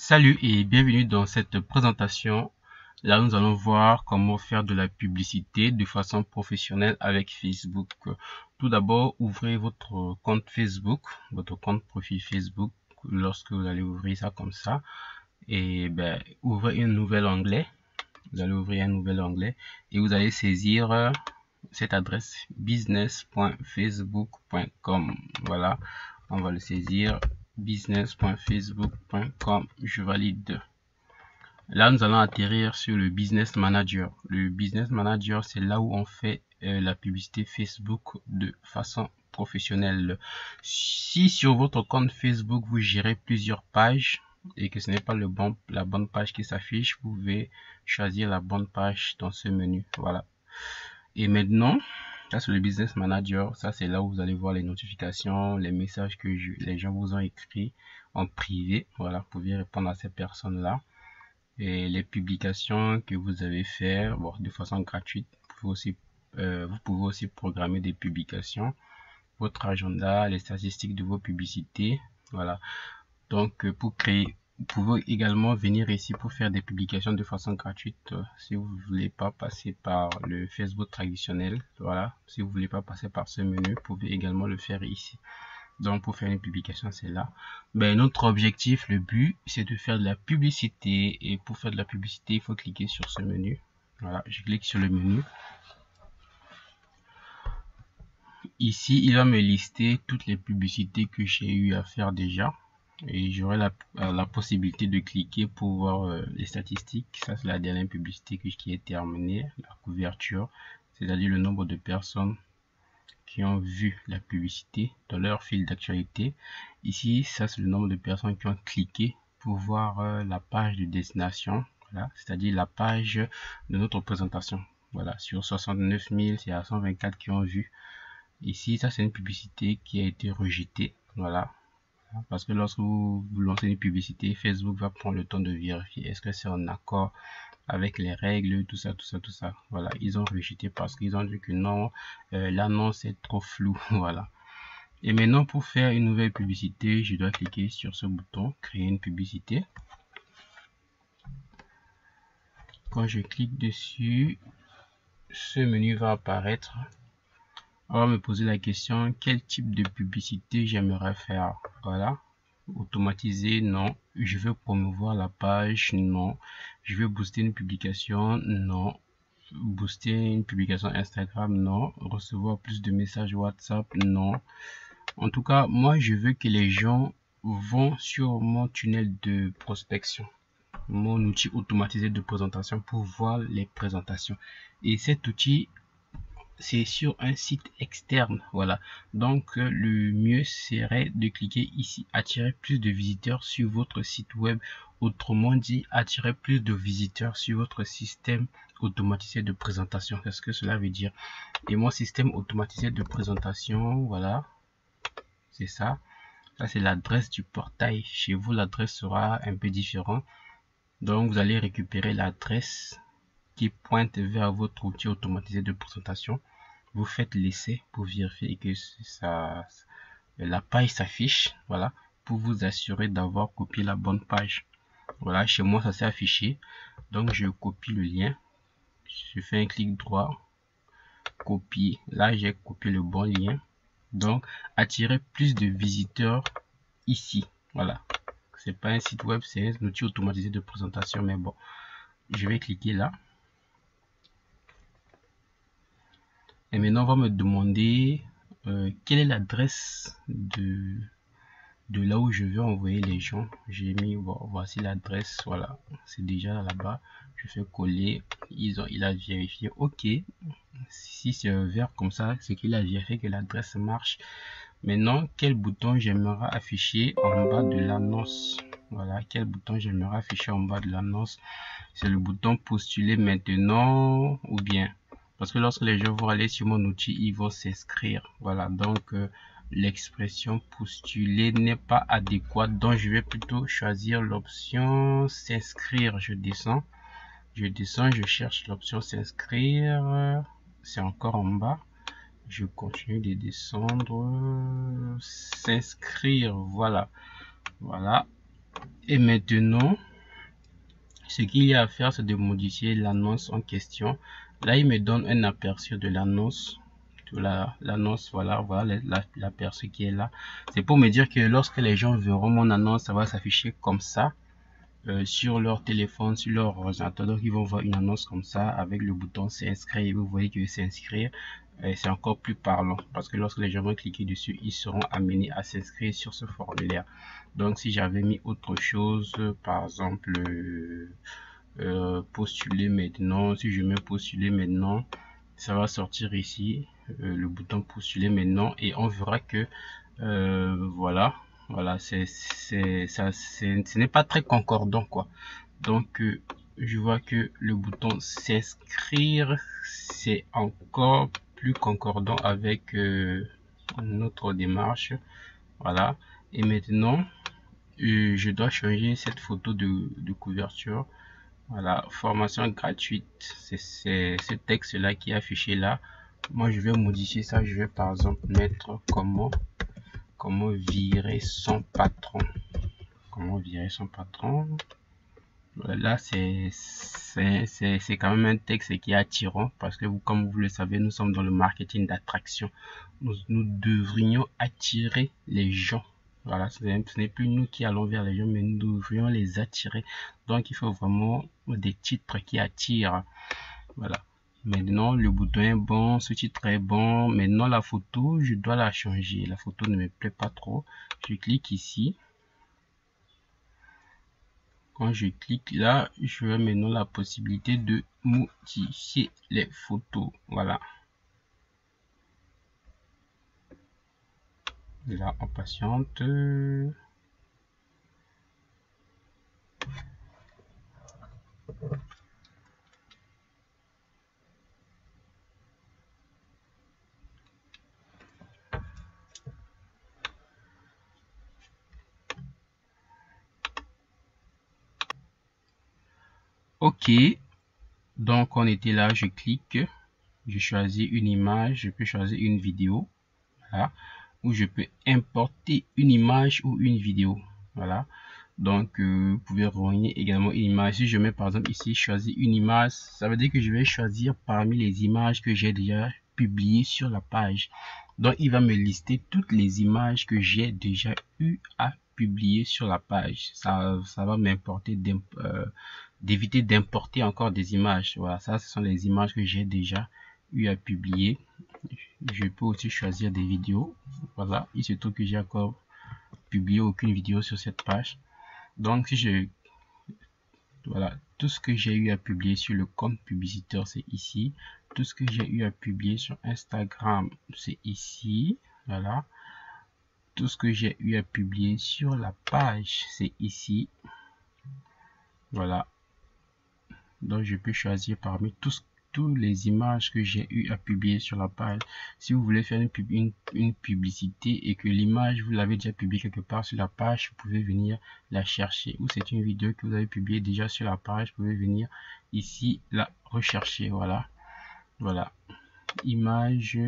Salut et bienvenue dans cette présentation. Là, nous allons voir comment faire de la publicité de façon professionnelle avec Facebook. Tout d'abord, ouvrez votre compte Facebook, votre compte profil Facebook. Lorsque vous allez ouvrir ça comme ça, et ouvrez un nouvel onglet. Vous allez ouvrir un nouvel onglet et vous allez saisir cette adresse business.facebook.com. Voilà, on va le saisir business.facebook.com. Je valide. Là, nous allons atterrir sur le Business Manager. Le Business Manager, c'est là où on fait la publicité Facebook de façon professionnelle. Si sur votre compte Facebook, vous gérez plusieurs pages et que ce n'est pas la bonne page qui s'affiche, vous pouvez choisir la bonne page dans ce menu. Voilà. Et maintenant, ça c'est le Business Manager. Ça c'est là où vous allez voir les notifications, les messages que les gens vous ont écrits en privé. Voilà, vous pouvez répondre à ces personnes-là. Et les publications que vous avez fait de façon gratuite. Vous pouvez aussi programmer des publications, votre agenda, les statistiques de vos publicités. Voilà. Donc, vous pouvez également venir ici pour faire des publications de façon gratuite si vous ne voulez pas passer par le Facebook traditionnel. Voilà. Si vous ne voulez pas passer par ce menu, vous pouvez également le faire ici. Donc, pour faire une publication, c'est là. Notre objectif, le but, c'est de faire de la publicité. Et pour faire de la publicité, il faut cliquer sur ce menu. Voilà, je clique sur le menu. Ici, il va me lister toutes les publicités que j'ai eu à faire déjà. Et j'aurai la possibilité de cliquer pour voir les statistiques. Ça, c'est la dernière publicité qui est terminée. La couverture, c'est-à-dire le nombre de personnes qui ont vu la publicité dans leur fil d'actualité. Ici, ça c'est le nombre de personnes qui ont cliqué pour voir la page de destination, voilà, c'est-à-dire la page de notre présentation. Voilà, sur 69 000, c'est à 124 qui ont vu. Ici, ça c'est une publicité qui a été rejetée, voilà. Parce que lorsque vous lancez une publicité, Facebook va prendre le temps de vérifier est-ce que c'est en accord avec les règles, tout ça. Voilà, ils ont rejeté parce qu'ils ont dit que non, l'annonce est trop floue. Voilà. Et maintenant, pour faire une nouvelle publicité, je dois cliquer sur ce bouton, créer une publicité. Quand je clique dessus, ce menu va apparaître. On va me poser la question, quel type de publicité j'aimerais faire? Voilà. Automatiser, non. Je veux promouvoir la page, non. Je veux booster une publication, non. Booster une publication Instagram, non. Recevoir plus de messages WhatsApp, non. En tout cas, moi, je veux que les gens vont sur mon tunnel de prospection, mon outil automatisé de présentation pour voir les présentations. Et cet outil, c'est sur un site externe, voilà. Donc le mieux serait de cliquer ici, attirer plus de visiteurs sur votre site web, autrement dit attirer plus de visiteurs sur votre système automatisé de présentation. Qu'est-ce que cela veut dire? Et mon système automatisé de présentation, voilà, c'est ça. Ça c'est l'adresse du portail. Chez vous, l'adresse sera un peu différente. Donc vous allez récupérer l'adresse qui pointe vers votre outil automatisé de présentation. Vous faites l'essai pour vérifier que la page s'affiche, voilà, pour vous assurer d'avoir copié la bonne page. Voilà, chez moi ça s'est affiché, donc je copie le lien, je fais un clic droit, copier. Là j'ai copié le bon lien, donc attirer plus de visiteurs ici. Voilà, c'est pas un site web, c'est un outil automatisé de présentation, mais bon, je vais cliquer là. Et maintenant, on va me demander quelle est l'adresse de là où je veux envoyer les gens. J'ai mis, voici l'adresse, voilà, c'est déjà là-bas. Je fais coller, il a vérifié, ok. Si c'est vert comme ça, c'est qu'il a vérifié que l'adresse marche. Maintenant, quel bouton j'aimerais afficher en bas de l'annonce? Voilà, quel bouton j'aimerais afficher en bas de l'annonce? C'est le bouton postuler maintenant ou bien? Parce que lorsque les gens vont aller sur mon outil, ils vont s'inscrire. Voilà, donc l'expression postuler n'est pas adéquate. Donc je vais plutôt choisir l'option s'inscrire. Je descends, je cherche l'option s'inscrire. C'est encore en bas. Je continue de descendre. S'inscrire, voilà. Voilà. Et maintenant, ce qu'il y a à faire, c'est de modifier l'annonce en question. Là, il me donne un aperçu de l'annonce. L'annonce, voilà l'aperçu qui est là. C'est pour me dire que lorsque les gens verront mon annonce, ça va s'afficher comme ça sur leur téléphone, sur leur ordinateur. Donc, ils vont voir une annonce comme ça avec le bouton s'inscrire. Et vous voyez que s'inscrire, c'est encore plus parlant parce que lorsque les gens vont cliquer dessus, ils seront amenés à s'inscrire sur ce formulaire. Donc, si j'avais mis autre chose, par exemple, postuler maintenant, si je mets postuler maintenant, ça va sortir ici le bouton postuler maintenant et on verra que voilà, ce n'est pas très concordant quoi. Donc je vois que le bouton s'inscrire c'est encore plus concordant avec notre démarche. Voilà, et maintenant je dois changer cette photo de couverture. Voilà, formation gratuite, c'est ce texte là qui est affiché là. Moi je vais modifier ça, je vais par exemple mettre comment virer son patron. Comment virer son patron. Là c'est quand même un texte qui est attirant parce que vous, comme vous le savez, nous sommes dans le marketing d'attraction. Nous devrions attirer les gens. Voilà, ce n'est plus nous qui allons vers les gens, mais nous devrions les attirer. Donc il faut vraiment des titres qui attirent. Voilà. Maintenant le bouton est bon, ce titre est bon. Maintenant la photo, je dois la changer. La photo ne me plaît pas trop. Je clique ici. Quand je clique là, je vais maintenant la possibilité de modifier les photos. Voilà. Là, on patiente. Ok, donc on était là, je clique, je choisis une image, je peux choisir une vidéo, voilà, ou je peux importer une image ou une vidéo, voilà. Donc vous pouvez renvoyer également une image. Si je mets par exemple ici choisir une image, ça veut dire que je vais choisir parmi les images que j'ai déjà publiées sur la page. Donc il va me lister toutes les images que j'ai déjà eu à publier sur la page. Ça va m'importer d'éviter d'importer encore des images. Voilà, ça ce sont les images que j'ai déjà eu à publier. Je peux aussi choisir des vidéos. Voilà, il se trouve que j'ai encore publié aucune vidéo sur cette page. Donc si je voilà, tout ce que j'ai eu à publier sur le compte publicitaire c'est ici. Tout ce que j'ai eu à publier sur Instagram c'est ici. Voilà, tout ce que j'ai eu à publier sur la page c'est ici. Voilà, donc je peux choisir parmi toutes les images que j'ai eu à publier sur la page. Si vous voulez faire une publicité et que l'image vous l'avez déjà publiée quelque part sur la page, vous pouvez venir la chercher. Ou c'est une vidéo que vous avez publiée déjà sur la page, vous pouvez venir ici la rechercher. Voilà, voilà, image.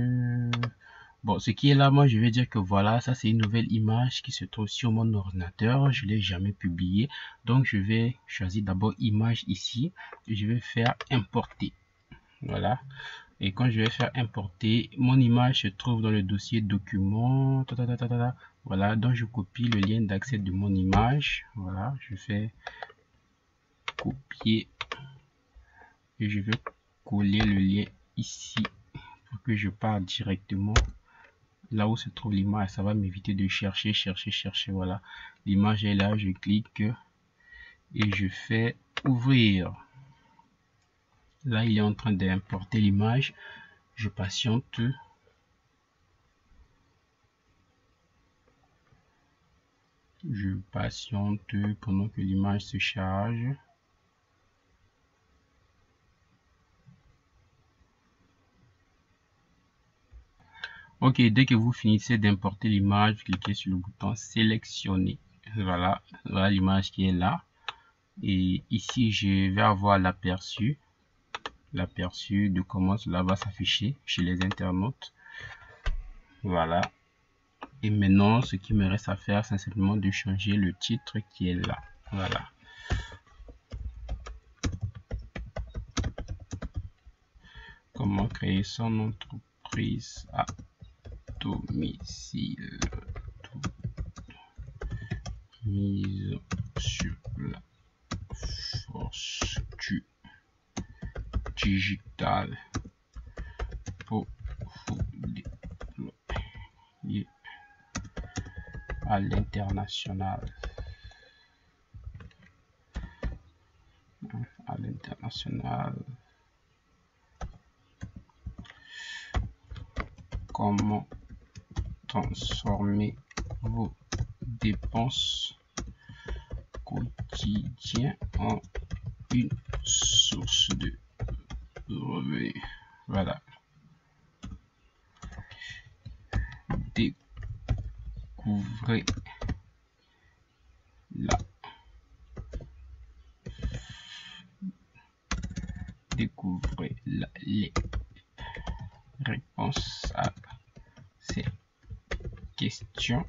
Bon, ce qui est là, moi je vais dire que voilà, ça c'est une nouvelle image qui se trouve sur mon ordinateur. Je l'ai jamais publiée, donc je vais choisir d'abord image ici et je vais faire importer. Voilà, et quand je vais faire importer, mon image se trouve dans le dossier document. Voilà, donc je copie le lien d'accès de mon image. Voilà, je fais copier et je vais coller le lien ici pour que je parte directement là où se trouve l'image. Ça va m'éviter de chercher. Voilà, l'image est là, je clique et je fais ouvrir. Là il est en train d'importer l'image, je patiente. Pendant que l'image se charge. Ok, dès que vous finissez d'importer l'image, cliquez sur le bouton sélectionner. Voilà, voilà l'image qui est là. Et ici, je vais avoir l'aperçu de comment cela va s'afficher chez les internautes. Voilà. Et maintenant, ce qui me reste à faire, c'est simplement de changer le titre qui est là. Voilà. Comment créer son entreprise à domicile. Mise sur la force du digital pour vous déployer à l'international. À l'international. Comment transformer vos dépenses quotidiennes en une source de revenus. Voilà. Découvrez les réponses à ces questions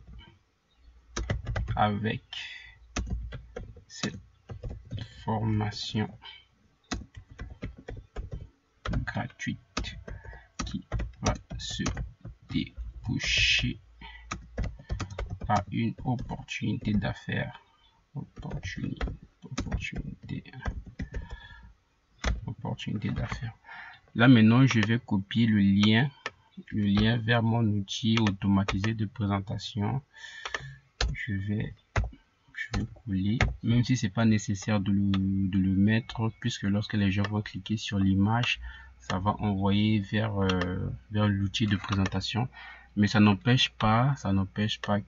avec cette formation gratuite qui va se déboucher par une opportunité d'affaires. Opportunité d'affaires. Là maintenant, je vais copier le lien vers mon outil automatisé de présentation. Je vais coller, même si c'est pas nécessaire de le mettre, puisque lorsque les gens vont cliquer sur l'image, ça va envoyer vers l'outil de présentation. Mais ça n'empêche pas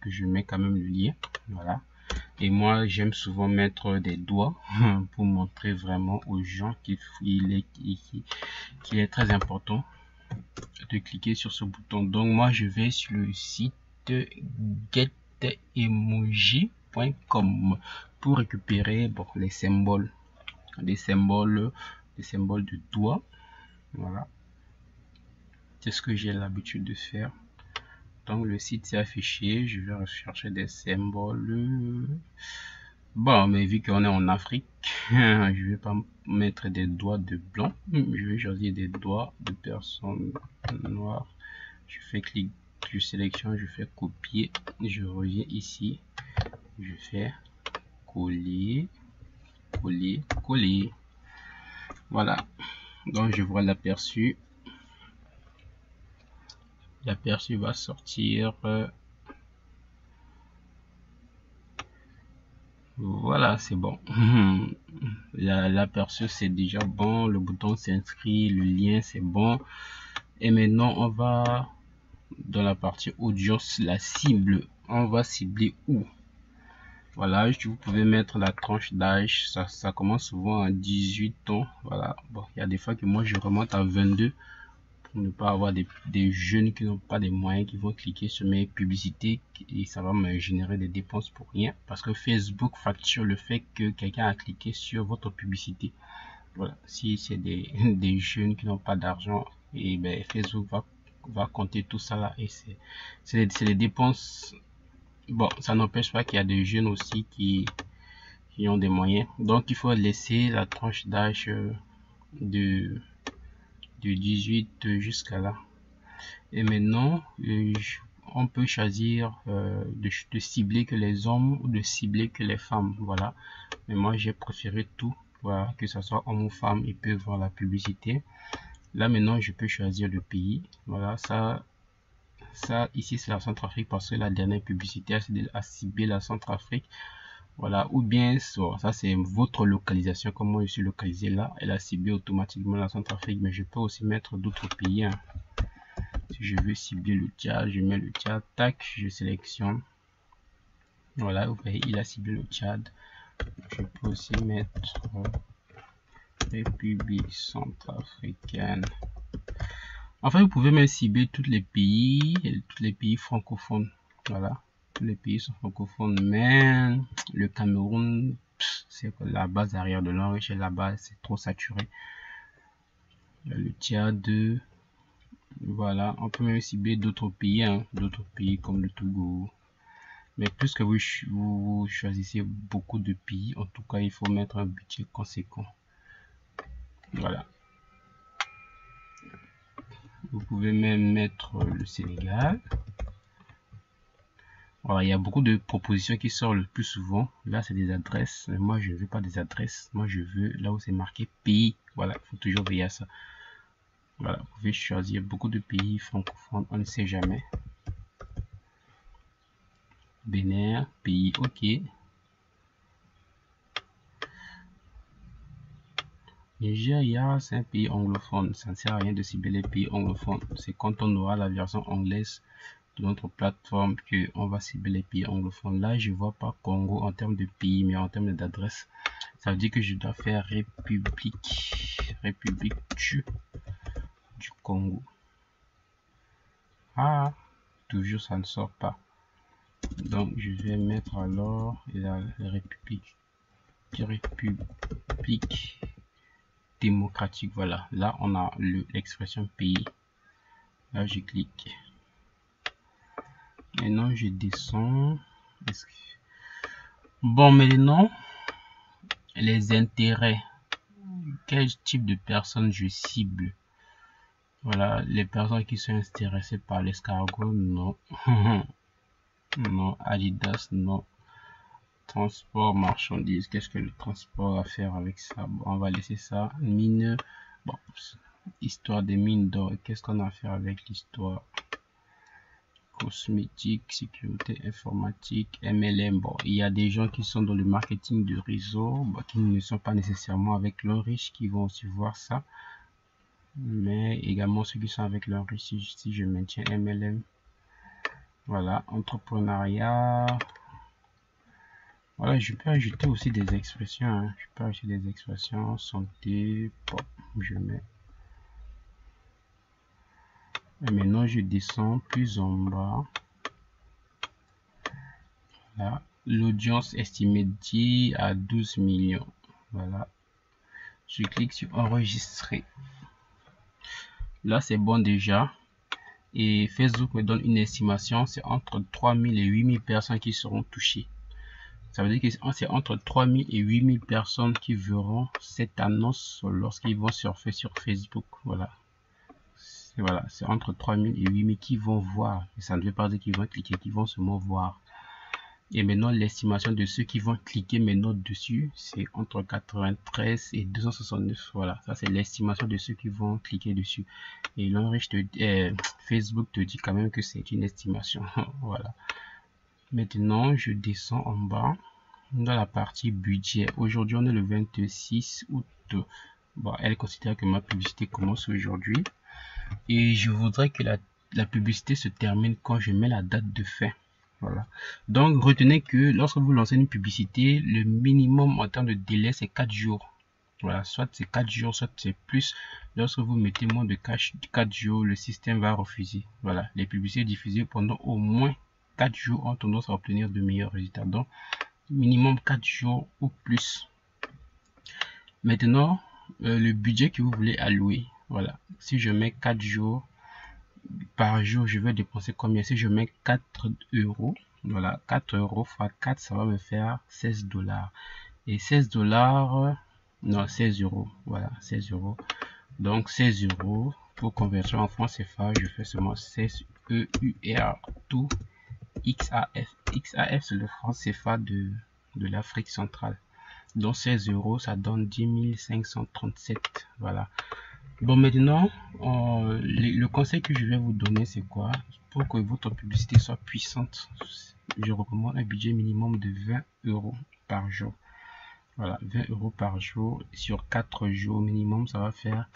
que je mets quand même le lien. Voilà. Et moi, j'aime souvent mettre des doigts pour montrer vraiment aux gens qu'il est très important de cliquer sur ce bouton. Donc moi, je vais sur le site getemoji.com pour récupérer les symboles, des symboles de doigts. Voilà, c'est ce que j'ai l'habitude de faire. Donc le site s'est affiché, je vais rechercher des symboles. Bon, mais vu qu'on est en Afrique, je vais pas mettre des doigts de blanc, je vais choisir des doigts de personnes noires. Je fais clic, je sélectionne, je fais copier, je reviens ici, je fais coller, coller, coller. Voilà, donc je vois l'aperçu. L'aperçu va sortir. Voilà, c'est bon. L'aperçu c'est déjà bon, le bouton s'inscrit, le lien c'est bon. Et maintenant on va dans la partie audience, la cible. On va cibler où? Voilà, vous pouvez mettre la tranche d'âge, ça commence souvent à 18 ans. Voilà, bon, il y a des fois que moi je remonte à 22 pour ne pas avoir des jeunes qui n'ont pas des moyens, qui vont cliquer sur mes publicités et ça va me générer des dépenses pour rien, parce que Facebook facture le fait que quelqu'un a cliqué sur votre publicité. Voilà, si c'est des jeunes qui n'ont pas d'argent, et ben Facebook va compter tout ça là, et c'est les dépenses. Bon, ça n'empêche pas qu'il y a des jeunes aussi qui ont des moyens, donc il faut laisser la tranche d'âge de 18 jusqu'à là. Et maintenant on peut choisir de cibler que les hommes ou de cibler que les femmes. Voilà, mais moi j'ai préféré tout. Voilà, que ce soit homme ou femme, ils peuvent voir la publicité. Là maintenant je peux choisir le pays. Voilà, ça ici c'est la Centrafrique, parce que la dernière publicité a ciblé la Centrafrique. Voilà, ou bien ça c'est votre localisation, comme moi je suis localisé là, elle a ciblé automatiquement la Centrafrique, mais je peux aussi mettre d'autres pays. Si je veux cibler le Tchad, je mets le Tchad, tac, je sélectionne. Voilà, vous voyez, il a ciblé le Tchad. Je peux aussi mettre République centrafricaine. Enfin, vous pouvez même cibler tous les pays francophones. Voilà, tous les pays sont francophones, mais le Cameroun, c'est la base arrière de langue, et là-bas c'est trop saturé. Le Tchad, Voilà, on peut même cibler d'autres pays, hein, d'autres pays comme le Togo. Mais plus que vous choisissez beaucoup de pays, en tout cas, il faut mettre un budget conséquent. Voilà. Vous pouvez même mettre le Sénégal. Voilà, il y a beaucoup de propositions qui sortent le plus souvent. Là, c'est des adresses. Mais moi, je ne veux pas des adresses. Moi, je veux là où c'est marqué pays. Voilà, il faut toujours veiller à ça. Voilà, vous pouvez choisir beaucoup de pays francophones. On ne sait jamais. Bénin, pays, ok. Nigeria, c'est un pays anglophone. Ça ne sert à rien de cibler les pays anglophones. C'est quand on aura la version anglaise de notre plateforme que on va cibler les pays anglophones. Là, je vois pas Congo en termes de pays, mais en termes d'adresse. Ça veut dire que je dois faire République du Congo. Ah, toujours ça ne sort pas. Donc, je vais mettre alors la République démocratique. Voilà, là on a l'expression pays. Là je clique. Maintenant je descends. Bon, maintenant les intérêts. Quel type de personnes je cible? Voilà, les personnes qui sont intéressées par l'escargot, non. Non. Adidas, non. Transport, marchandises, qu'est-ce que le transport a à faire avec ça? Bon, on va laisser ça. Mine, bon, histoire des mines d'or, qu'est-ce qu'on a à faire avec l'histoire? Cosmétique, sécurité informatique, MLM. Bon, il y a des gens qui sont dans le marketing de réseau, bon, qui ne sont pas nécessairement avec leur riche, qui vont aussi voir ça. Mais également ceux qui sont avec leur riche, si je maintiens MLM. Voilà, entrepreneuriat. Voilà, je peux ajouter aussi des expressions, hein. Je peux ajouter des expressions, santé, bon, je mets. Et maintenant, je descends plus en bas. Là, l'audience estimée dit à 12 millions. Voilà. Je clique sur enregistrer. Là, c'est bon déjà. Et Facebook me donne une estimation, c'est entre 3000 et 8000 personnes qui seront touchées. Ça veut dire que c'est entre 3000 et 8000 personnes qui verront cette annonce lorsqu'ils vont surfer sur Facebook. Voilà. Voilà, c'est entre 3000 et 8000 qui vont voir. Et ça ne veut pas dire qu'ils vont cliquer, qu'ils vont seulement voir. Et maintenant, l'estimation de ceux qui vont cliquer maintenant dessus, c'est entre 93 et 269. Voilà, ça c'est l'estimation de ceux qui vont cliquer dessus. Et Facebook te dit quand même que c'est une estimation. Voilà. Maintenant, je descends en bas dans la partie budget. Aujourd'hui, on est le 26 août. Bon, elle considère que ma publicité commence aujourd'hui. Et je voudrais que la publicité se termine quand je mets la date de fin. Voilà. Donc, retenez que lorsque vous lancez une publicité, le minimum en termes de délai, c'est 4 jours. Voilà, soit c'est 4 jours, soit c'est plus. Lorsque vous mettez moins de 4 jours, le système va refuser. Voilà, les publicités diffusées pendant au moins 4 jours ont tendance à obtenir de meilleurs résultats. Donc, minimum 4 jours ou plus. Maintenant, le budget que vous voulez allouer. Voilà, si je mets 4 jours, par jour, je vais dépenser combien? Si je mets 4 euros, voilà, 4 euros fois 4, ça va me faire 16 $. Et 16 $, non, 16 euros, voilà, 16 euros. Donc, 16 euros, pour convertir en francs CFA, je fais seulement 16 EUR, tout XAF. XAF, c'est le franc CFA de l'Afrique centrale. Donc, 16 euros, ça donne 10 537, voilà. Bon, maintenant, le conseil que je vais vous donner, c'est quoi? Pour que votre publicité soit puissante, je recommande un budget minimum de 20 euros par jour. Voilà, 20 euros par jour. Sur 4 jours minimum, ça va faire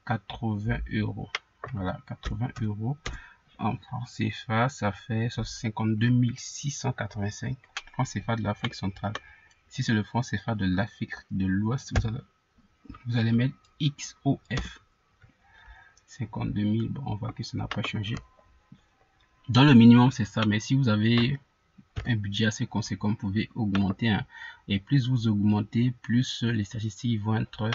80 euros. Voilà, 80 euros. En francs CFA, ça fait 52 685 francs CFA de l'Afrique centrale. Si c'est le franc CFA de l'Afrique de l'Ouest, vous allez mettre XOF. 52 000, bon, on voit que ça n'a pas changé. Dans le minimum, c'est ça, mais si vous avez un budget assez conséquent, vous pouvez augmenter, hein. Et plus vous augmentez, plus les statistiques vont être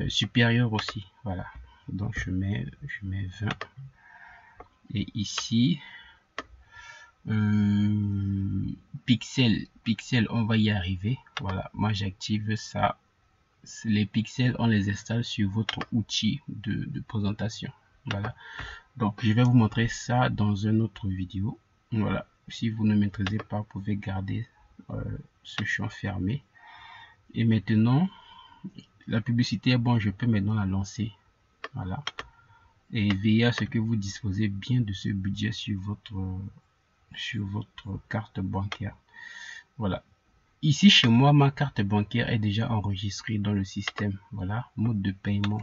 supérieures aussi. Voilà. Donc je mets 20. Et ici pixels, on va y arriver. Voilà, moi j'active ça. Les pixels, on les installe sur votre outil de présentation. Voilà, donc je vais vous montrer ça dans une autre vidéo. Voilà, si vous ne maîtrisez pas, vous pouvez garder ce champ fermé. Et maintenant, la publicité est bon, je peux maintenant la lancer. Voilà, et veillez à ce que vous disposez bien de ce budget sur votre carte bancaire. Voilà, ici chez moi, ma carte bancaire est déjà enregistrée dans le système. Voilà, mode de paiement.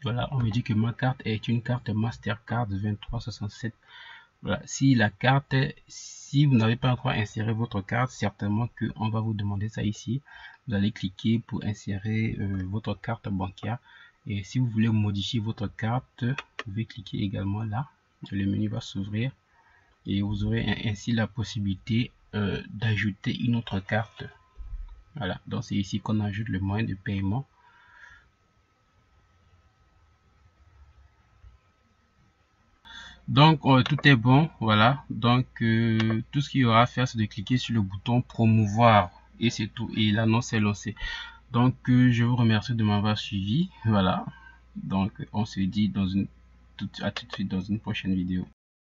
Voilà, on me dit que ma carte est une carte Mastercard 2367. Voilà, si vous n'avez pas encore inséré votre carte, certainement qu'on va vous demander ça ici. Vous allez cliquer pour insérer votre carte bancaire. Et si vous voulez modifier votre carte, vous pouvez cliquer également là. Le menu va s'ouvrir et vous aurez ainsi la possibilité d'ajouter une autre carte. Voilà, donc c'est ici qu'on ajoute le moyen de paiement. Donc tout est bon. Voilà, donc tout ce qu'il y aura à faire, c'est de cliquer sur le bouton promouvoir et c'est tout, et l'annonce est lancée. Donc je vous remercie de m'avoir suivi. Voilà, donc on se dit à tout de suite dans une prochaine vidéo.